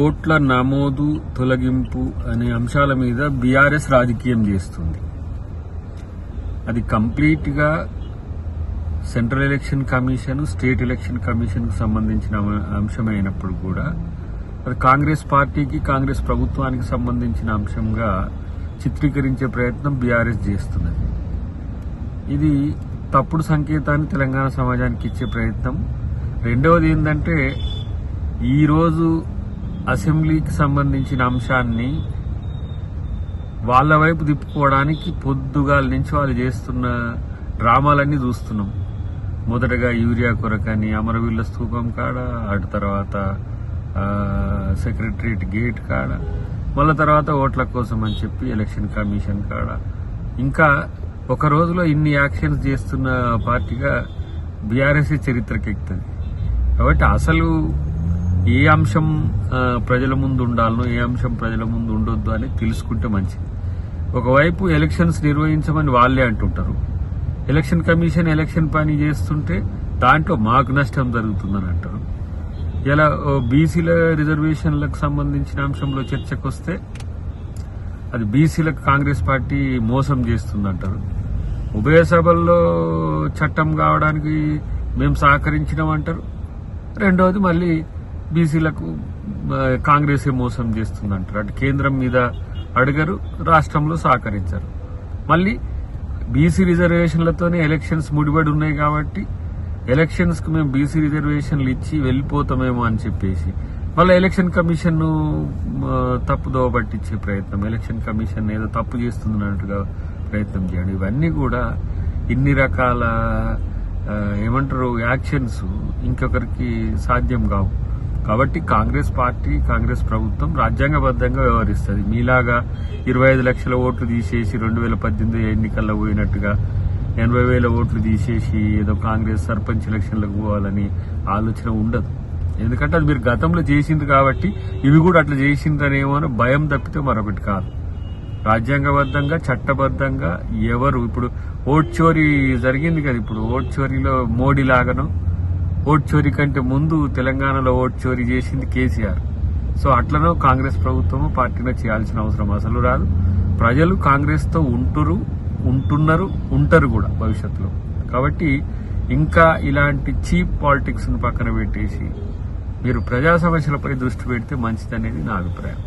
ఓట్ల నమోదు తొలగింపు అనే అంశాల మీద బీఆర్ఎస్ రాజకీయం చేస్తుంది. అది కంప్లీట్గా central election commission, state election కమిషన్కు సంబంధించిన అంశమైనప్పుడు కూడా అది కాంగ్రెస్ పార్టీకి, కాంగ్రెస్ ప్రభుత్వానికి సంబంధించిన అంశంగా చిత్రీకరించే ప్రయత్నం బీఆర్ఎస్ చేస్తున్నది. ఇది తప్పుడు సంకేతాన్ని తెలంగాణ సమాజానికి ఇచ్చే ప్రయత్నం. రెండవది ఏంటంటే, ఈరోజు అసెంబ్లీకి సంబంధించిన అంశాన్ని వాళ్ళ వైపు తిప్పుకోవడానికి పొద్దుగాల నుంచి వాళ్ళు చేస్తున్న డ్రామాలన్నీ చూస్తున్నాం. మొదటగా యూరియా కొరకని అమరవీళ్ళ స్తూపం కాడ, అటు తర్వాత సెక్రటరియట్ గేట్ కాడ, మళ్ళీ తర్వాత ఓట్ల కోసం అని చెప్పి ఎలక్షన్ కమిషన్ కాడ, ఇంకా ఒక రోజులో ఇన్ని యాక్షన్స్ చేస్తున్న పార్టీగా బీఆర్ఎస్ చరిత్రకెక్కుతుంది. కాబట్టి అసలు ఏ అంశం ప్రజల ముందు ఉండాలనో, ఏ అంశం ప్రజల ముందు ఉండొద్దు అని తెలుసుకుంటే మంచిది. ఒకవైపు ఎలక్షన్స్ నిర్వహించమని వాళ్ళే అంటుంటారు, ఎలక్షన్ కమిషన్ ఎలక్షన్ పని చేస్తుంటే దాంట్లో మాకు నష్టం జరుగుతుందని అంటారు. ఇలా బీసీల రిజర్వేషన్లకు సంబంధించిన అంశంలో చర్చకు వస్తే అది బీసీలకు కాంగ్రెస్ పార్టీ మోసం చేస్తుందంటారు. ఉభయ సభల్లో చట్టం కావడానికి మేము సహకరించినామంటారు. రెండవది మళ్ళీ బీసీలకు కాంగ్రెసే మోసం చేస్తుందంటారు. అటు కేంద్రం మీద అడగరు, రాష్ట్రంలో సహకరించరు. మళ్ళీ బీసీ రిజర్వేషన్లతోనే ఎలక్షన్స్ ముడిపడి ఉన్నాయి కాబట్టి ఎలక్షన్స్కు మేము బీసీ రిజర్వేషన్లు ఇచ్చి వెళ్ళిపోతామేమో అని చెప్పేసి మళ్ళీ ఎలక్షన్ కమిషన్ తప్పుదోవ పట్టించే ప్రయత్నం, ఎలక్షన్ కమిషన్ ఏదో తప్పు చేస్తుందన్నట్టుగా ప్రయత్నం చేయడం, ఇవన్నీ కూడా ఇన్ని రకాల ఏమంటారు యాక్షన్స్ ఇంకొకరికి సాధ్యం కావు. కాబట్టి కాంగ్రెస్ పార్టీ, కాంగ్రెస్ ప్రభుత్వం రాజ్యాంగబద్ధంగా వ్యవహరిస్తుంది. మీలాగా 25 లక్షల ఓట్లు తీసేసి 2018 ఎన్నికల్లో పోయినట్టుగా 80,000 ఓట్లు తీసేసి ఏదో కాంగ్రెస్ సర్పంచ్ ఎలక్షన్లకు పోవాలని ఆలోచన ఉండదు. ఎందుకంటే అది మీరు గతంలో చేసింది కాబట్టి ఇవి కూడా అట్లా చేసిందనేమో అని భయం తప్పితే మరొకటి కాదు. రాజ్యాంగబద్ధంగా, చట్టబద్ధంగా ఎవరు ఇప్పుడు ఓట్ చోరీ జరిగింది కదా, ఇప్పుడు ఓట్ చోరీలో మోడీ లాగాను, ఓట్ చోరీ కంటే ముందు తెలంగాణలో ఓట్ చోరీ చేసింది కేసీఆర్. సో అట్లనో కాంగ్రెస్ ప్రభుత్వము పార్టీలో చేయాల్సిన అవసరం అసలు రాదు. ప్రజలు కాంగ్రెస్తో ఉంటున్నారు, ఉంటారు కూడా భవిష్యత్తులో. కాబట్టి ఇంకా ఇలాంటి చీప్ పాలిటిక్స్ ను పక్కన పెట్టేసి మీరు ప్రజా సమస్యలపై దృష్టి పెడితే మంచిదనేది నా అభిప్రాయం.